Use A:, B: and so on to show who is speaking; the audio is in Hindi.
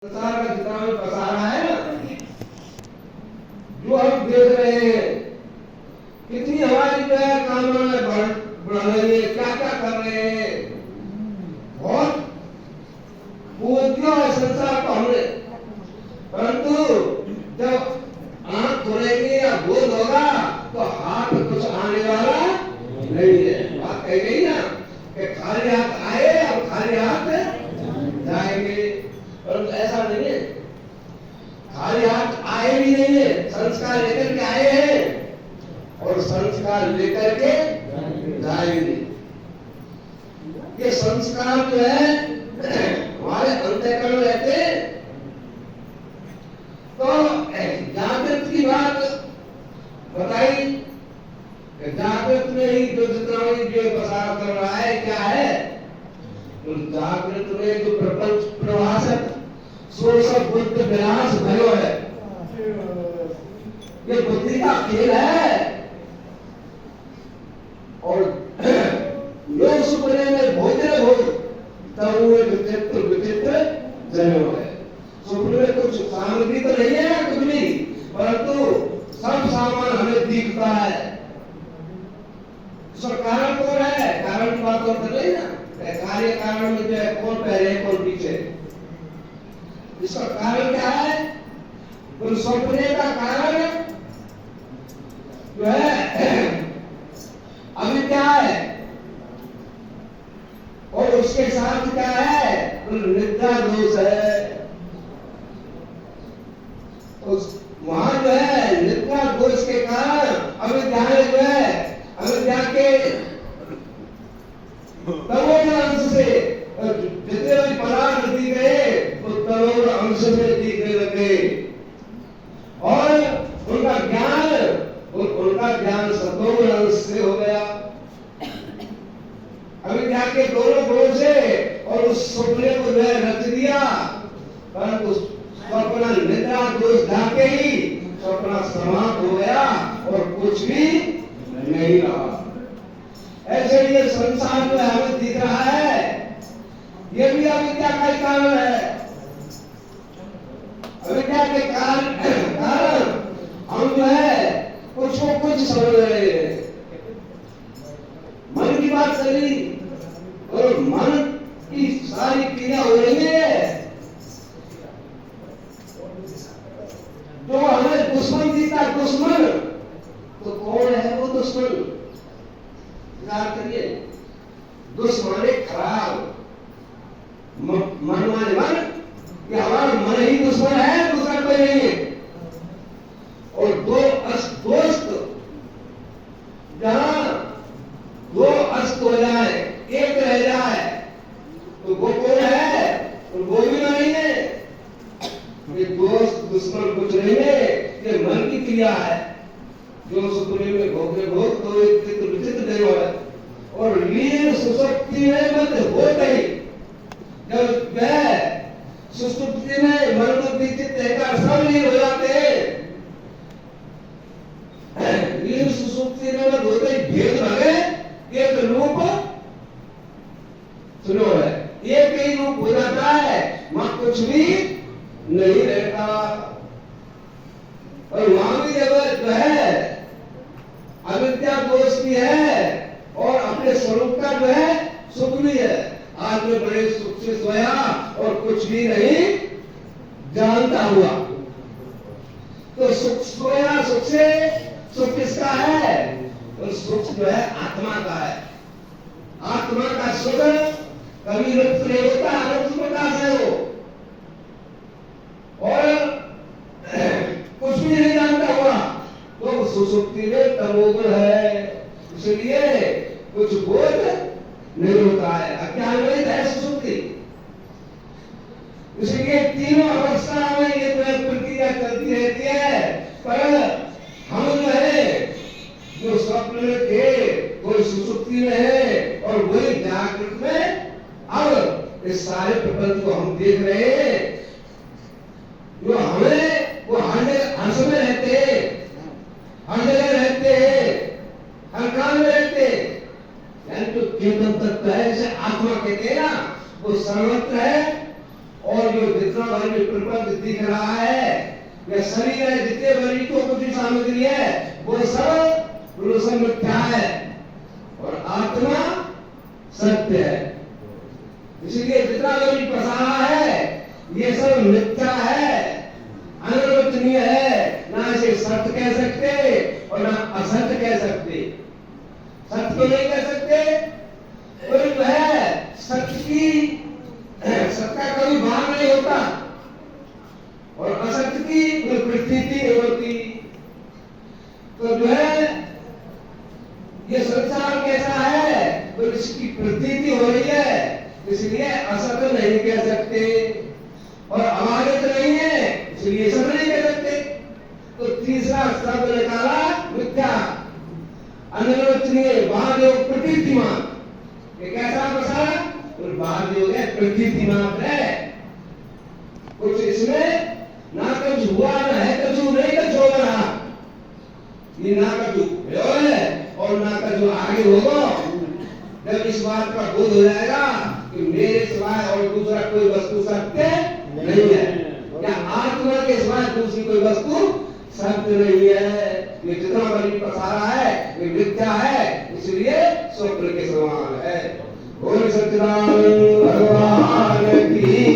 A: संसार का जितना भी पसारा है ना, जो हम देख रहे हैं, कितनी हमारी जो है कानून में बढ़ रही है, क्या क्या कर रहे हैं, बहुत पूछ दिया है संसार को हमने। परंतु जब आंख खुलेगी या बोध होगा तो हाथ कुछ आने वाला नहीं है। बात कही गई ना कि खाली हाथ आए और खाली हाथ जाएंगे, परंतु ऐसा नहीं है। खाली हाथ आए भी नहीं है, संस्कार लेकर के आए हैं और संस्कार लेकर के जाएंगे। ये संस्कार जो है हमारे अंतःकरण में रहते हैं। तो जागृत की बात बताई, जागृत में ही जो जितना भी जो पसारा कर रहा है क्या है, तो जागृत में जो प्रपंच प्रभाषक सो सब बुद्ध विलास भयो है, ये बुद्धि का खेल है। और योग सुपने में भोजन भोज तब वो विचित्र विचित्र जन्म है। सुपने में कुछ सामग्री तो नहीं है कुछ भी, परंतु सब सामान हमें दिखता है। इसका कारण कौन है? कारण की बात तो नहीं ना, कार्य कारण में जो है कौन पहले कौन पीछे। इसका कारण क्या है? उन सपने का कारण जो है अविद्या है, और उसके साथ क्या है? निद्रा दोष है। वहां जो है निद्रा दोष के कारण अविद्या जो है, अविद्या के तमोगुण अंश से जितने भी पदार्थ दिख गए तो तमोगुण अंश से दिखने लगे, और उनका ज्ञान सतोगुण अंश से हो गया। अविद्या के दोनों गुणों से और उस सपने को जो रच दिया, परंतु स्वप्न निद्रा दोष ढाके ही स्वप्न समाप्त हो गया और कुछ भी नहीं रहा। ऐसे ही ये संसार जो हमें दिख रहा है, ये भी अविद्या का ही कारण है। अविद्या के कारण हम जो है कुछ को कुछ समझ रहे हैं। मन की बात करी और मन की सारी क्रिया हो रही है। जो हमें दुश्मन दिखता है, दुश्मन तो कौन है वो दुश्मन? विचार करिए। दुश्मन खराब मन माने मन, ये हमारा मन ही दुश्मन है, दूसरा कोई नहीं है। और दो दोस्त जहां दो अस्त हो जाए, एक रह जाए, तो वो कौन है? तो वो भी नहीं है। ये दोस्त दुश्मन कुछ नहीं है, ये मन की क्रिया है जो सुपने में भोगे भोग तो एक चित्र विचित्र देव है। और लीन सुसुप्ति में मत हो गई, जब वह सुसुप्ति में मन बुद्धि चित्त एकाकार सब लीन हो जाते हैं। लीन सुसुप्ति में मत हो गई, भेद भगे एक रूप सुनो है, एक ही रूप हो जाता है, वहां कुछ भी नहीं रहता। और वहां भी जो है अविद्या दोष भी है और अपने स्वरूप का जो है सुख भी है। आज में बड़े सुख से सोया और कुछ भी नहीं जानता हुआ, तो सुख सोया सुख से, सुख किसका है? तो सुख जो है आत्मा का है। आत्मा का सुख कभी लुप्त नहीं होता, अनंत प्रकाश है वो, और कुछ भी नहीं जानता हुआ तो सुसुप्ति में तमोगुण है, इसलिए कुछ बोध नहीं होता है, अज्ञान में है सुसुप्ति। इसलिए तीनों अवस्था में ये प्रक्रिया चलती रहती है। पर हम जो है जो स्वप्न में थे वो सुसुप्ति में है, और वही जागृत में अब इस सारे प्रपंच को हम देख रहे हैं। जो हमें वो हर समय रहते हैं, हर जगह रहते हैं, हर काम में रहते हैं, यानी जो चेतन तत्व है, जैसे आत्मा कहते हैं ना, वो सर्वत्र है। और जो जितना हमारे प्रपंच दिख रहा है, यह शरीर है, जितने बड़ी तो कुछ भी सामग्री है वो सब मिथ्या है और आत्मा सत्य है। इसलिए जितना भी पसारा है ये सब मिथ्या है, अनिर्वचनीय है, ना इसे सत्य कह सकते और ना असत्य कह सकते। सत्य को नहीं कह सकते, कोई जो है सत्य का कभी भान नहीं होता और असत्य की कोई प्रतीति नहीं होती। तो जो है ये संसार कैसा है तो इसकी प्रतीति हो रही है, इसलिए असत्य नहीं कह सकते और अबाधित नहीं है इसलिए सब नहीं कह सकते। तो तीसरा शब्द निकाला मिथ्या, अनिर्वचनीय, बाहर योग प्रतीति मात्र। ये कैसा पसारा? और बाहर योग है प्रतीति मात्र है, कुछ इसमें ना कुछ हुआ ना है, कुछ नहीं कुछ हो रहा। ये ना कुछ है और ना कुछ आगे होगा। जब इस बात का बोध हो जाएगा कि मेरे सिवाय और दूसरा कोई वस्तु सत्य नहीं है, या आत्मा के सिवाय दूसरी कोई वस्तु सत्य नहीं है, ये जितना बड़ी पसारा है ये मिथ्या है, इसलिए स्वप्न के समान है। बोल सच्चिदानंद भगवान की